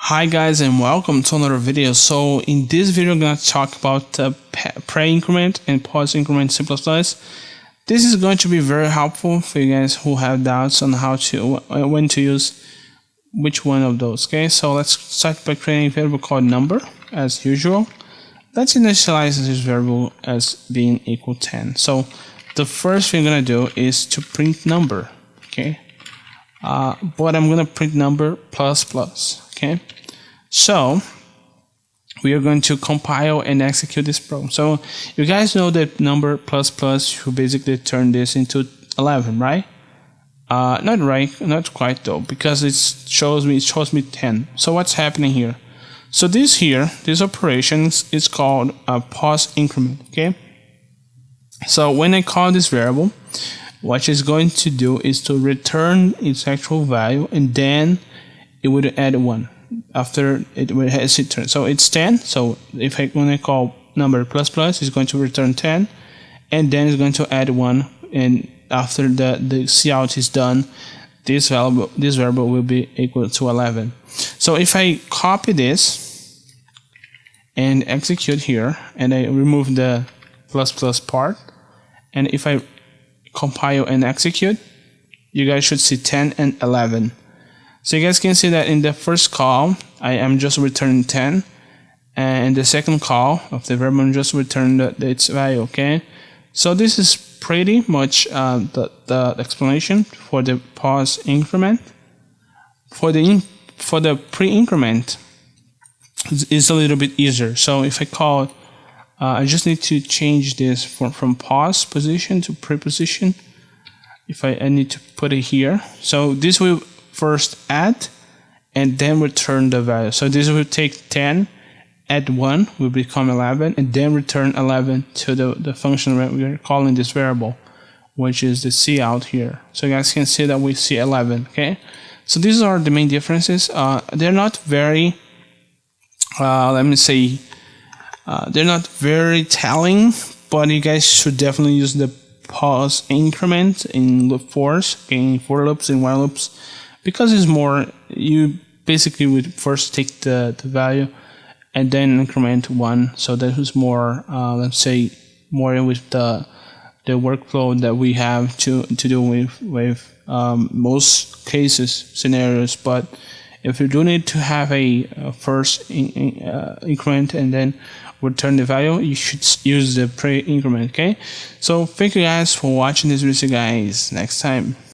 Hi guys, and welcome to another video. So in this video I'm going to talk about pre-increment and post-increment C++. This is going to be very helpful for you guys who have doubts on how to when to use which one of those. Okay, so let's start by creating a variable called number as usual. Let's initialize this variable as being equal 10. So the first thing I'm going to do is to print number. Okay, but I'm going to print number plus plus. Okay, so we are going to compile and execute this program. So you guys know that number plus plus, you basically turn this into 11, right? Not quite though, because it shows me 10. So what's happening here? So this operation is called a post increment. Okay, so when I call this variable, what it's going to do is to return its actual value, and then it would add 1 after it has returned. So it's 10. So when I call number plus plus, it's going to return 10, and then it's going to add 1. And after the cout is done, this variable will be equal to 11. So if I copy this and execute here, and I remove the plus plus part, and if I compile and execute, you guys should see 10 and 11. So you guys can see that in the first call, I am just returning 10, and in the second call of the variable, I'm just returning its value. Okay, so this is pretty much the explanation for the post increment. For the pre-increment, it's a little bit easier. So if I call, I just need to change this from pause position to pre position. If I need to put it here, so this will first add and then return the value. So this will take 10, add 1 will become 11, and then return 11 to the function that we are calling this variable, which is the cout here. So you guys can see that we see 11. Okay, so these are the main differences. They're not very they're not very telling, but you guys should definitely use the pause increment in loop fors, in for loops and while loops, because it's more, you basically would first take the value and then increment 1. So that was more, let's say, more with the workflow that we have to do with most cases scenarios. But if you do need to have a first increment and then return the value, you should use the pre-increment. Okay, so thank you guys for watching this video, guys. Next time.